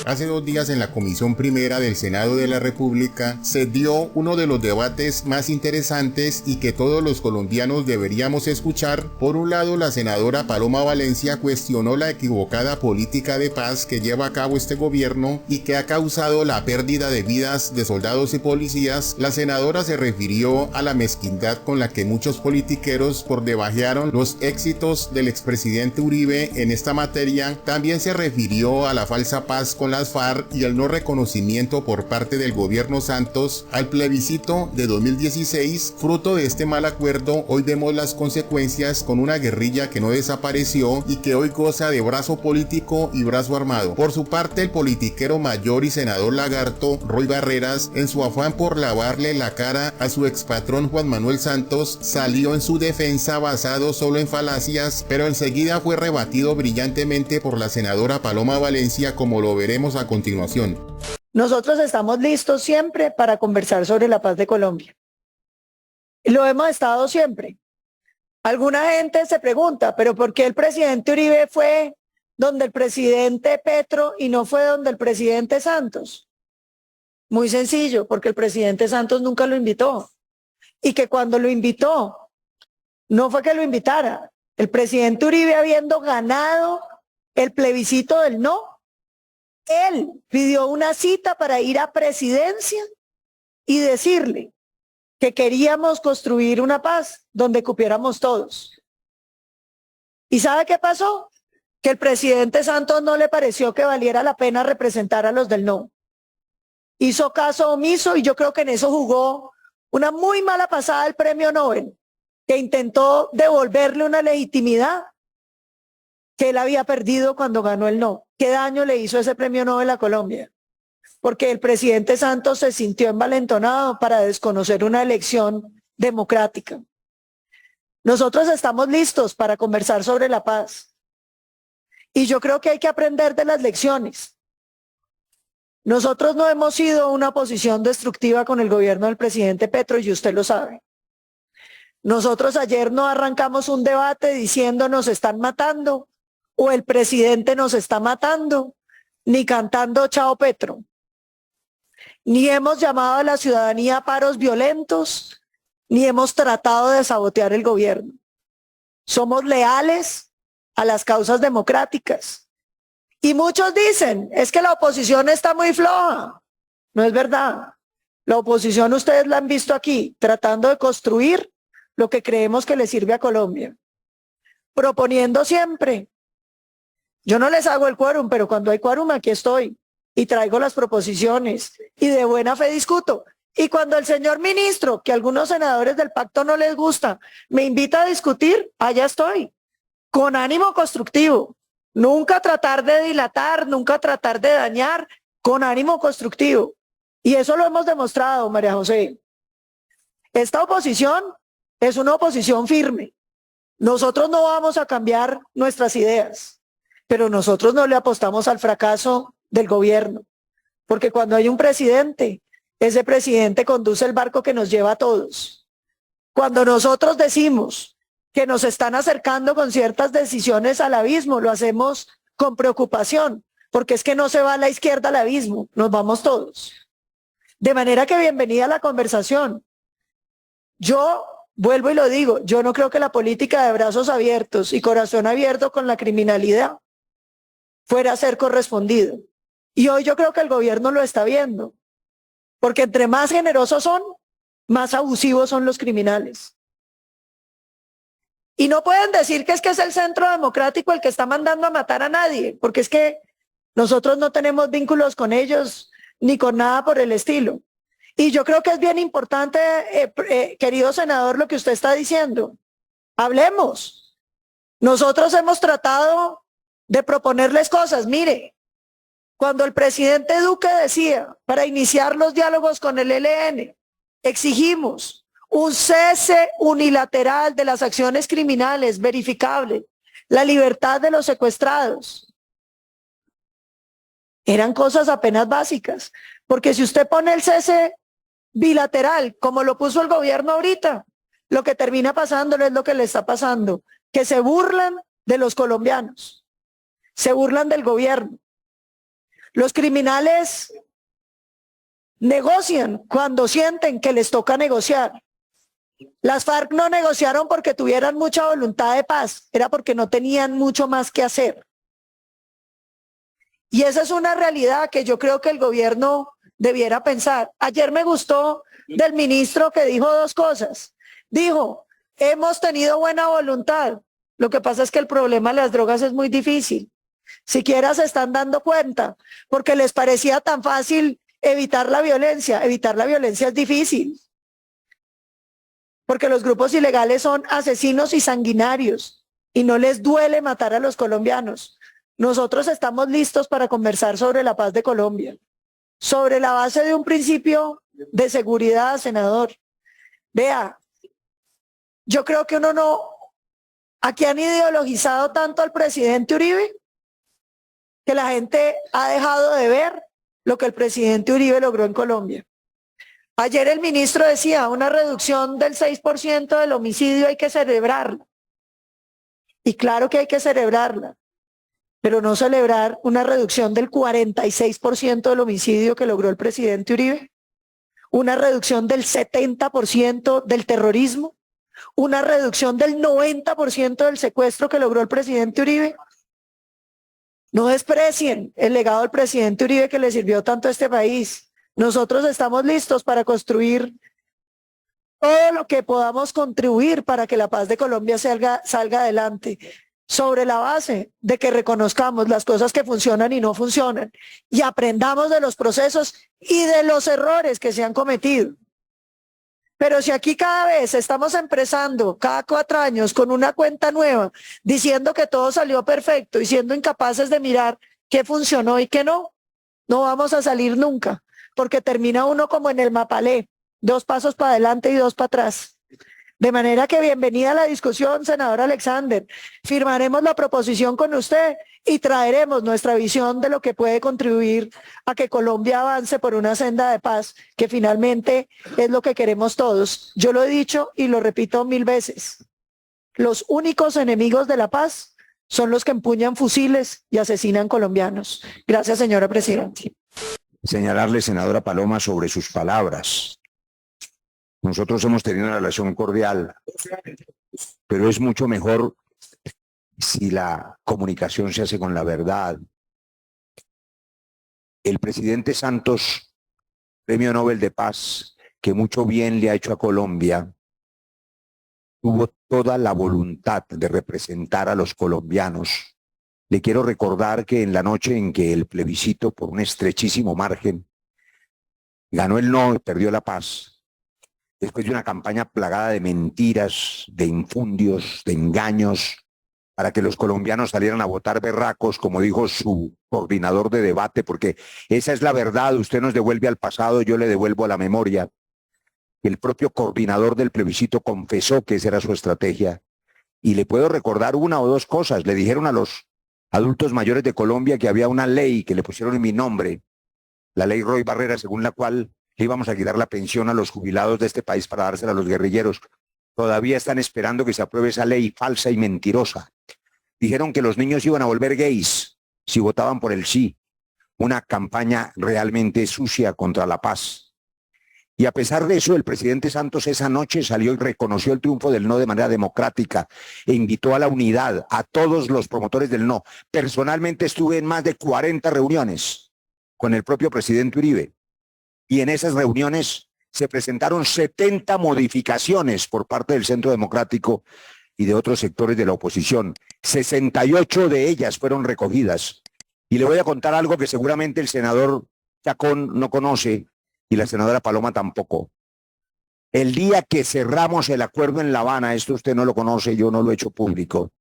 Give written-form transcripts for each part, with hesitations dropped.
Hace 2 días en la Comisión Primera del Senado de la República se dio uno de los debates más interesantes y que todos los colombianos deberíamos escuchar. Por un lado, la senadora Paloma Valencia cuestionó la equivocada política de paz que lleva a cabo este gobierno y que ha causado la pérdida de vidas de soldados y policías. La senadora se refirió a la mezquindad con la que muchos politiqueros debajearon los éxitos del expresidente Uribe en esta materia. También se refirió a la falsa paz con las FARC y el no reconocimiento por parte del gobierno Santos al plebiscito de 2016. Fruto de este mal acuerdo, hoy vemos las consecuencias con una guerrilla que no desapareció y que hoy goza de brazo político y brazo armado. Por su parte, el politiquero mayor y senador lagarto Roy Barreras, en su afán por lavarle la cara a su expatrón Juan Manuel Santos, salió en su defensa basado solo en falacias, pero enseguida fue rebatido brillantemente por la senadora Paloma Valencia, como lo veremos a continuación. Nosotros estamos listos siempre para conversar sobre la paz de Colombia. Lo hemos estado siempre. Alguna gente se pregunta, ¿pero por qué el presidente Uribe fue donde el presidente Petro y no fue donde el presidente Santos? Muy sencillo, porque el presidente Santos nunca lo invitó. Y que cuando lo invitó, no fue que lo invitara. El presidente Uribe, habiendo ganado el plebiscito del no, él pidió una cita para ir a presidencia y decirle que queríamos construir una paz donde cupiéramos todos. ¿Y sabe qué pasó? Que el presidente Santos no le pareció que valiera la pena representar a los del no. Hizo caso omiso y yo creo que en eso jugó una muy mala pasada el premio Nobel, que intentó devolverle una legitimidad que él había perdido cuando ganó el no. ¿Qué daño le hizo ese premio Nobel a Colombia? Porque el presidente Santos se sintió envalentonado para desconocer una elección democrática. Nosotros estamos listos para conversar sobre la paz. Y yo creo que hay que aprender de las lecciones. Nosotros no hemos sido una oposición destructiva con el gobierno del presidente Petro y usted lo sabe. Nosotros ayer no arrancamos un debate diciendo nos están matando o el presidente nos está matando, ni cantando Chao Petro. Ni hemos llamado a la ciudadanía a paros violentos, ni hemos tratado de sabotear el gobierno. Somos leales a las causas democráticas. Y muchos dicen, es que la oposición está muy floja. No es verdad. La oposición ustedes la han visto aquí, tratando de construir lo que creemos que le sirve a Colombia. Proponiendo siempre. Yo no les hago el quórum, pero cuando hay quórum aquí estoy y traigo las proposiciones y de buena fe discuto. Y cuando el señor ministro, que a algunos senadores del pacto no les gusta, me invita a discutir, allá estoy, con ánimo constructivo. Nunca tratar de dilatar, nunca tratar de dañar, con ánimo constructivo. Y eso lo hemos demostrado, María José. Esta oposición es una oposición firme. Nosotros no vamos a cambiar nuestras ideas. Pero nosotros no le apostamos al fracaso del gobierno, porque cuando hay un presidente, ese presidente conduce el barco que nos lleva a todos. Cuando nosotros decimos que nos están acercando con ciertas decisiones al abismo, lo hacemos con preocupación, porque es que no se va a la izquierda al abismo, nos vamos todos. De manera que bienvenida a la conversación. Yo vuelvo y lo digo, yo no creo que la política de brazos abiertos y corazón abierto con la criminalidad fuera a ser correspondido. Y hoy yo creo que el gobierno lo está viendo, porque entre más generosos son, más abusivos son los criminales. Y no pueden decir que es el centro democrático el que está mandando a matar a nadie, porque es que nosotros no tenemos vínculos con ellos ni con nada por el estilo. Y yo creo que es bien importante, querido senador, lo que usted está diciendo. Hablemos. Nosotros hemos tratado de proponerles cosas. Mire, cuando el presidente Duque decía, para iniciar los diálogos con el ELN, exigimos un cese unilateral de las acciones criminales verificable, la libertad de los secuestrados. Eran cosas apenas básicas, porque si usted pone el cese bilateral, como lo puso el gobierno ahorita, lo que termina pasando es lo que le está pasando, que se burlan de los colombianos. Se burlan del gobierno. Los criminales negocian cuando sienten que les toca negociar. Las FARC no negociaron porque tuvieran mucha voluntad de paz, era porque no tenían mucho más que hacer. Y esa es una realidad que yo creo que el gobierno debiera pensar. Ayer me gustó del ministro que dijo dos cosas. Dijo, hemos tenido buena voluntad. Lo que pasa es que el problema de las drogas es muy difícil. Siquiera se están dando cuenta, porque les parecía tan fácil evitar la violencia. Evitar la violencia es difícil, porque los grupos ilegales son asesinos y sanguinarios, y no les duele matar a los colombianos. Nosotros estamos listos para conversar sobre la paz de Colombia, sobre la base de un principio de seguridad, senador. Vea, yo creo que aquí han ideologizado tanto al presidente Uribe, que la gente ha dejado de ver lo que el presidente Uribe logró en Colombia. Ayer el ministro decía, una reducción del 6% del homicidio hay que celebrarla. Y claro que hay que celebrarla, pero no celebrar una reducción del 46% del homicidio que logró el presidente Uribe, una reducción del 70% del terrorismo, una reducción del 90% del secuestro que logró el presidente Uribe. No desprecien el legado del presidente Uribe que le sirvió tanto a este país. Nosotros estamos listos para construir todo lo que podamos contribuir para que la paz de Colombia salga adelante, sobre la base de que reconozcamos las cosas que funcionan y no funcionan y aprendamos de los procesos y de los errores que se han cometido. Pero si aquí cada vez estamos empezando, cada 4 años, con una cuenta nueva, diciendo que todo salió perfecto y siendo incapaces de mirar qué funcionó y qué no, no vamos a salir nunca, porque termina uno como en el Mapalé, 2 pasos para adelante y 2 para atrás. De manera que bienvenida a la discusión, senador Alexander. Firmaremos la proposición con usted y traeremos nuestra visión de lo que puede contribuir a que Colombia avance por una senda de paz, que finalmente es lo que queremos todos. Yo lo he dicho y lo repito 1000 veces. Los únicos enemigos de la paz son los que empuñan fusiles y asesinan colombianos. Gracias, señora presidenta. Señalarle, senadora Paloma, sobre sus palabras. Nosotros hemos tenido una relación cordial, pero es mucho mejor si la comunicación se hace con la verdad. El presidente Santos, Premio Nobel de Paz, que mucho bien le ha hecho a Colombia, tuvo toda la voluntad de representar a los colombianos. Le quiero recordar que en la noche en que el plebiscito, por un estrechísimo margen, ganó el no y perdió la paz, después de una campaña plagada de mentiras, de infundios, de engaños, para que los colombianos salieran a votar berracos, como dijo su coordinador de debate, porque esa es la verdad, usted nos devuelve al pasado, yo le devuelvo a la memoria. El propio coordinador del plebiscito confesó que esa era su estrategia. Y le puedo recordar 1 o 2 cosas. Le dijeron a los adultos mayores de Colombia que había una ley que le pusieron en mi nombre, la ley Roy Barrera, según la cual le íbamos a quitar la pensión a los jubilados de este país para dársela a los guerrilleros. Todavía están esperando que se apruebe esa ley falsa y mentirosa. Dijeron que los niños iban a volver gays si votaban por el sí. Una campaña realmente sucia contra la paz. Y a pesar de eso, el presidente Santos esa noche salió y reconoció el triunfo del no de manera democrática e invitó a la unidad a todos los promotores del no. Personalmente estuve en más de 40 reuniones con el propio presidente Uribe. Y en esas reuniones se presentaron 70 modificaciones por parte del Centro Democrático y de otros sectores de la oposición. 68 de ellas fueron recogidas. Y le voy a contar algo que seguramente el senador Chacón no conoce y la senadora Paloma tampoco. El día que cerramos el acuerdo en La Habana, esto usted no lo conoce, yo no lo he hecho público,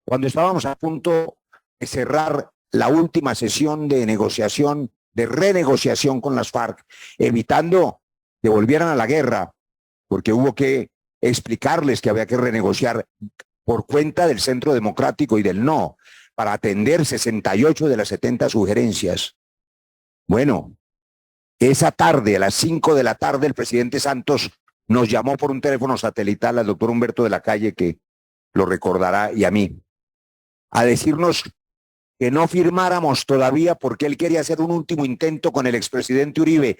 cuando estábamos a punto de cerrar la última sesión de negociación, de renegociación con las FARC, evitando que volvieran a la guerra, porque hubo que explicarles que había que renegociar por cuenta del Centro Democrático y del no, para atender 68 de las 70 sugerencias. Bueno, esa tarde, a las 5 de la tarde, el presidente Santos nos llamó por un teléfono satelital al doctor Humberto de la Calle, que lo recordará, y a mí, a decirnos que no firmáramos todavía porque él quería hacer un último intento con el expresidente Uribe,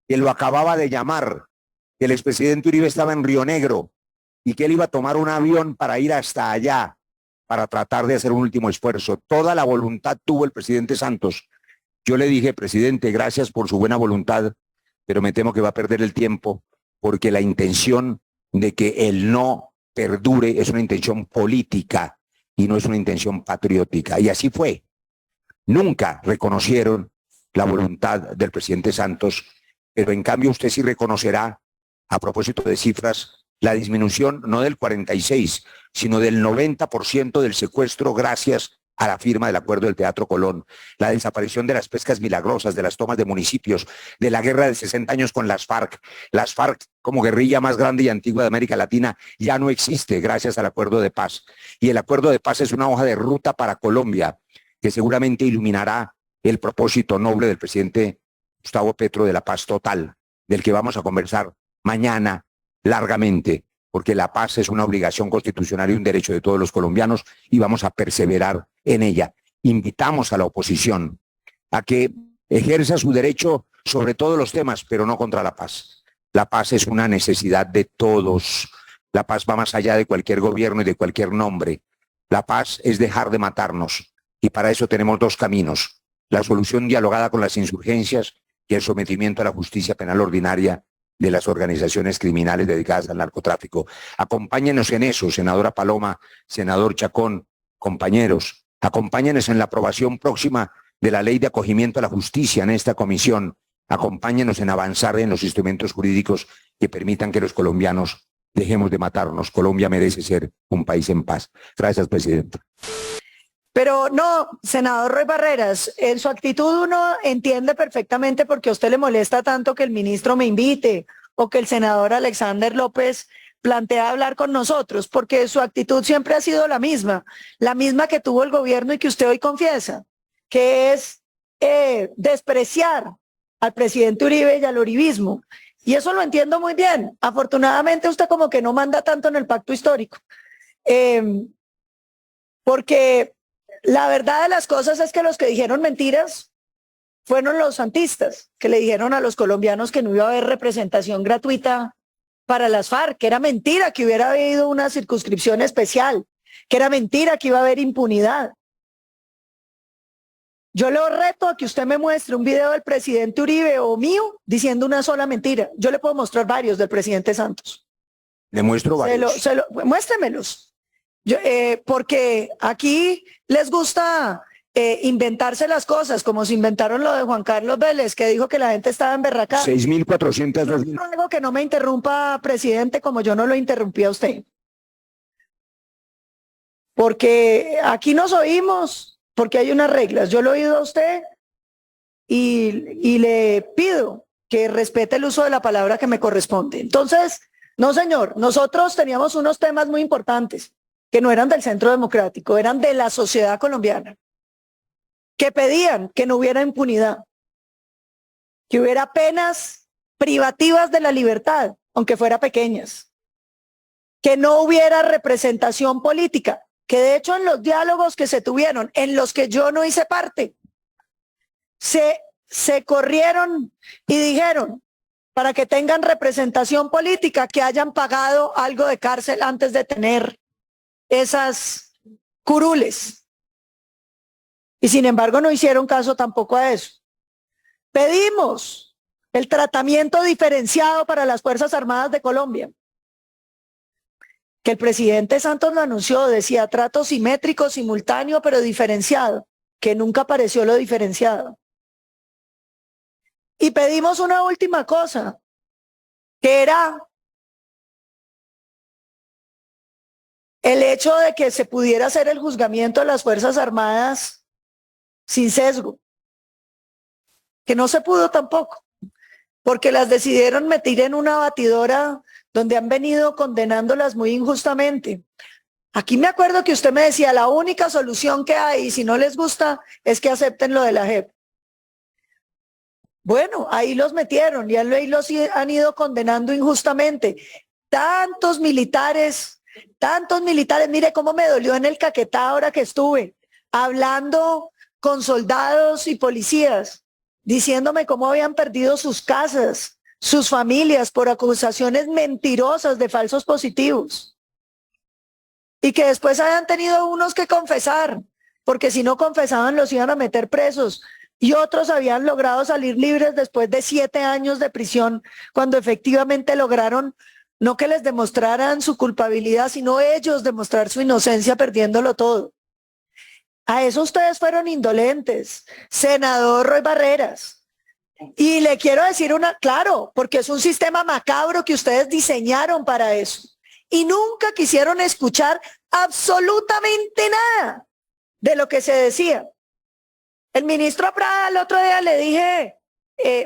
que lo acababa de llamar, que el expresidente Uribe estaba en Río Negro y que él iba a tomar un avión para ir hasta allá, para tratar de hacer un último esfuerzo. Toda la voluntad tuvo el presidente Santos. Yo le dije, presidente, gracias por su buena voluntad, pero me temo que va a perder el tiempo, porque la intención de que el no perdure es una intención política y no es una intención patriótica. Y así fue. Nunca reconocieron la voluntad del presidente Santos, pero en cambio usted sí reconocerá, a propósito de cifras, la disminución no del 46, sino del 90% del secuestro gracias a la firma del acuerdo del Teatro Colón, la desaparición de las pescas milagrosas, de las tomas de municipios, de la guerra de 60 años con las FARC. Las FARC, como guerrilla más grande y antigua de América Latina, ya no existe gracias al acuerdo de paz. Y el acuerdo de paz es una hoja de ruta para Colombia, que seguramente iluminará el propósito noble del presidente Gustavo Petro de la paz total, del que vamos a conversar mañana largamente, porque la paz es una obligación constitucional y un derecho de todos los colombianos y vamos a perseverar en ella. Invitamos a la oposición a que ejerza su derecho sobre todos los temas, pero no contra la paz. La paz es una necesidad de todos. La paz va más allá de cualquier gobierno y de cualquier nombre. La paz es dejar de matarnos y para eso tenemos dos caminos: la solución dialogada con las insurgencias y el sometimiento a la justicia penal ordinaria de las organizaciones criminales dedicadas al narcotráfico. Acompáñenos en eso, senadora Paloma, senador Chacón, compañeros. Acompáñenos en la aprobación próxima de la ley de acogimiento a la justicia en esta comisión. Acompáñenos en avanzar en los instrumentos jurídicos que permitan que los colombianos dejemos de matarnos. Colombia merece ser un país en paz. Gracias, presidenta. Pero no, senador Roy Barreras, en su actitud uno entiende perfectamente por qué a usted le molesta tanto que el ministro me invite o que el senador Alexander López plantea hablar con nosotros, porque su actitud siempre ha sido la misma que tuvo el gobierno y que usted hoy confiesa, que es despreciar al presidente Uribe y al uribismo. Y eso lo entiendo muy bien. Afortunadamente usted como que no manda tanto en el pacto histórico, porque la verdad de las cosas es que los que dijeron mentiras fueron los santistas, que le dijeron a los colombianos que no iba a haber representación gratuita para las FARC, que era mentira que hubiera habido una circunscripción especial, que era mentira que iba a haber impunidad. Yo le reto a que usted me muestre un video del presidente Uribe o mío diciendo una sola mentira. Yo le puedo mostrar varios del presidente Santos. Le muestro varios. Muéstremelos. Porque aquí les gusta inventarse las cosas, como se inventaron lo de Juan Carlos Vélez, que dijo que la gente estaba emberracada. 6.400. Yo ruego que no me interrumpa, presidente, como yo no lo interrumpí a usted. Porque aquí nos oímos, porque hay unas reglas. Yo lo he oído a usted y le pido que respete el uso de la palabra que me corresponde. Entonces, no señor, nosotros teníamos unos temas muy importantes que no eran del Centro Democrático, eran de la sociedad colombiana, que pedían que no hubiera impunidad, que hubiera penas privativas de la libertad, aunque fuera pequeñas, que no hubiera representación política, que de hecho en los diálogos que se tuvieron, en los que yo no hice parte, se corrieron y dijeron, para que tengan representación política, que hayan pagado algo de cárcel antes de tener esas curules. Y sin embargo no hicieron caso tampoco a eso. Pedimos el tratamiento diferenciado para las Fuerzas Armadas de Colombia, que el presidente Santos lo anunció, decía trato simétrico, simultáneo, pero diferenciado, que nunca apareció lo diferenciado. Y pedimos una última cosa, que era el hecho de que se pudiera hacer el juzgamiento de las Fuerzas Armadas sin sesgo, que no se pudo tampoco, porque las decidieron meter en una batidora donde han venido condenándolas muy injustamente. Aquí me acuerdo que usted me decía, la única solución que hay, y si no les gusta, es que acepten lo de la JEP. Bueno, ahí los metieron y ahí los han ido condenando injustamente. Tantos militares, mire cómo me dolió en el Caquetá ahora que estuve, hablando con soldados y policías, diciéndome cómo habían perdido sus casas, sus familias por acusaciones mentirosas de falsos positivos. Y que después habían tenido unos que confesar, porque si no confesaban los iban a meter presos. Y otros habían logrado salir libres después de 7 años de prisión, cuando efectivamente lograron no que les demostraran su culpabilidad, sino ellos demostrar su inocencia perdiéndolo todo. A eso ustedes fueron indolentes, senador Roy Barreras. Y le quiero decir claro, porque es un sistema macabro que ustedes diseñaron para eso. Y nunca quisieron escuchar absolutamente nada de lo que se decía. El ministro Prada, el otro día le dije,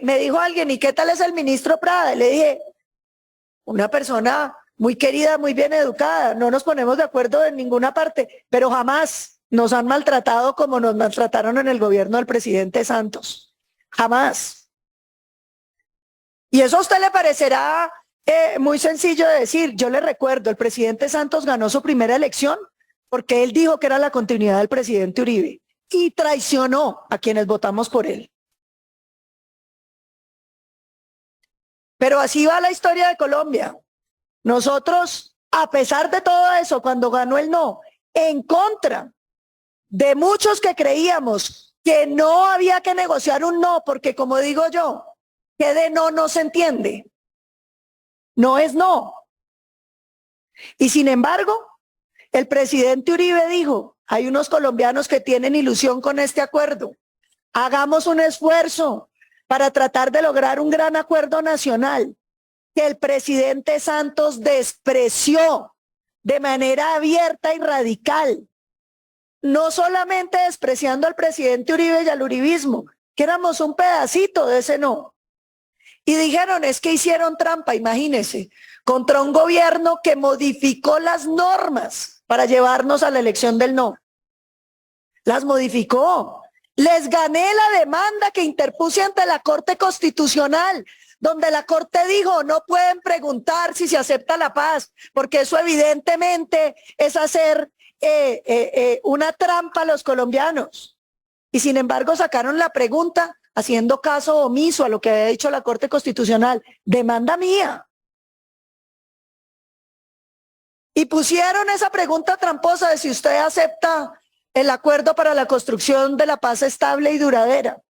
me dijo alguien, ¿y qué tal es el ministro Prada? Le dije, una persona muy querida, muy bien educada, no nos ponemos de acuerdo en ninguna parte, pero jamás nos han maltratado como nos maltrataron en el gobierno del presidente Santos. Jamás. Y eso a usted le parecerá muy sencillo de decir. Yo le recuerdo, el presidente Santos ganó su primera elección porque él dijo que era la continuidad del presidente Uribe y traicionó a quienes votamos por él. Pero así va la historia de Colombia. Nosotros, a pesar de todo eso, cuando ganó el no, en contra de muchos que creíamos que no había que negociar un no, porque como digo yo, que de no se entiende. No es no. Y sin embargo, el presidente Uribe dijo, hay unos colombianos que tienen ilusión con este acuerdo. Hagamos un esfuerzo para tratar de lograr un gran acuerdo nacional que el presidente Santos despreció de manera abierta y radical. No solamente despreciando al presidente Uribe y al uribismo, que éramos un pedacito de ese no. Y dijeron, es que hicieron trampa, imagínense, contra un gobierno que modificó las normas para llevarnos a la elección del no. Las modificó. Les gané la demanda que interpuse ante la Corte Constitucional, donde la Corte dijo, no pueden preguntar si se acepta la paz, porque eso evidentemente es hacer una trampa a los colombianos. Y sin embargo sacaron la pregunta haciendo caso omiso a lo que había dicho la Corte Constitucional. Demanda mía. Y pusieron esa pregunta tramposa de si usted acepta el acuerdo para la construcción de la paz estable y duradera.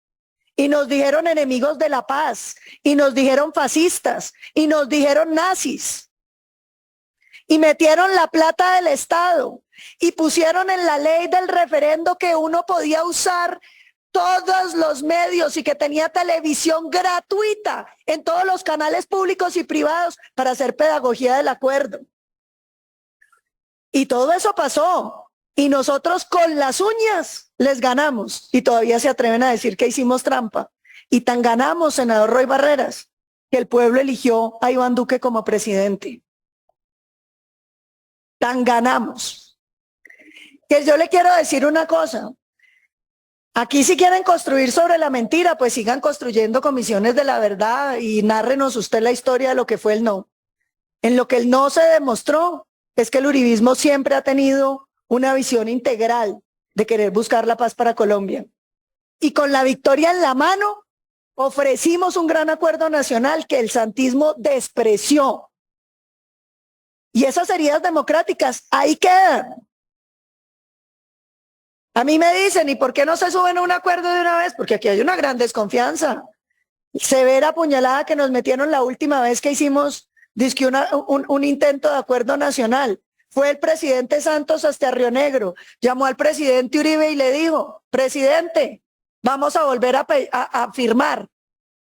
Y nos dijeron enemigos de la paz, y nos dijeron fascistas, y nos dijeron nazis. Y metieron la plata del Estado, y pusieron en la ley del referendo que uno podía usar todos los medios y que tenía televisión gratuita en todos los canales públicos y privados para hacer pedagogía del acuerdo. Y todo eso pasó. Y nosotros con las uñas les ganamos y todavía se atreven a decir que hicimos trampa. Y tan ganamos, senador Roy Barreras, que el pueblo eligió a Iván Duque como presidente. Tan ganamos. Que yo le quiero decir una cosa. Aquí si quieren construir sobre la mentira, pues sigan construyendo comisiones de la verdad y nárrenos usted la historia de lo que fue el no. En lo que el no se demostró es que el uribismo siempre ha tenido una visión integral de querer buscar la paz para Colombia. Y con la victoria en la mano, ofrecimos un gran acuerdo nacional que el santismo despreció. Y esas heridas democráticas ahí quedan. A mí me dicen, ¿y por qué no se suben a un acuerdo de una vez? Porque aquí hay una gran desconfianza. Severa puñalada que nos metieron la última vez que hicimos un intento de acuerdo nacional. Fue el presidente Santos hasta Río Negro, llamó al presidente Uribe y le dijo, presidente, vamos a volver a firmar.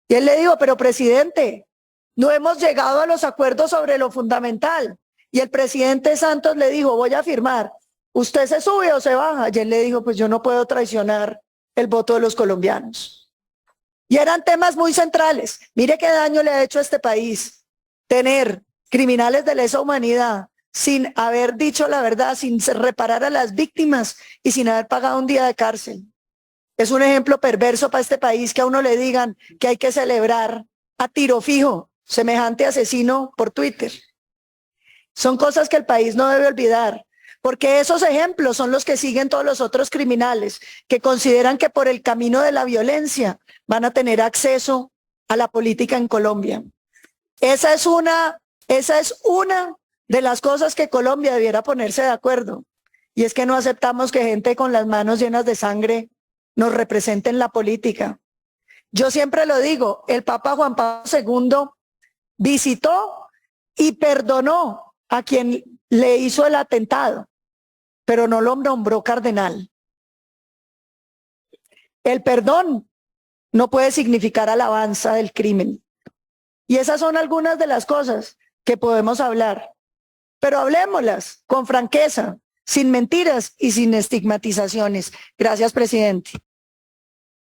Y él le dijo, pero presidente, no hemos llegado a los acuerdos sobre lo fundamental. Y el presidente Santos le dijo, voy a firmar. ¿Usted se sube o se baja? Y él le dijo, pues yo no puedo traicionar el voto de los colombianos. Y eran temas muy centrales. Mire qué daño le ha hecho a este país tener criminales de lesa humanidad sin haber dicho la verdad, sin reparar a las víctimas y sin haber pagado un día de cárcel. Es un ejemplo perverso para este país que a uno le digan que hay que celebrar a tiro fijo semejante asesino por Twitter. Son cosas que el país no debe olvidar, porque esos ejemplos son los que siguen todos los otros criminales que consideran que por el camino de la violencia van a tener acceso a la política en Colombia. Esa es una de las cosas que Colombia debiera ponerse de acuerdo, y es que no aceptamos que gente con las manos llenas de sangre nos represente en la política. Yo siempre lo digo, el Papa Juan Pablo II visitó y perdonó a quien le hizo el atentado, pero no lo nombró cardenal. El perdón no puede significar alabanza del crimen. Y esas son algunas de las cosas que podemos hablar, pero hablémoslas con franqueza, sin mentiras y sin estigmatizaciones. Gracias, presidente.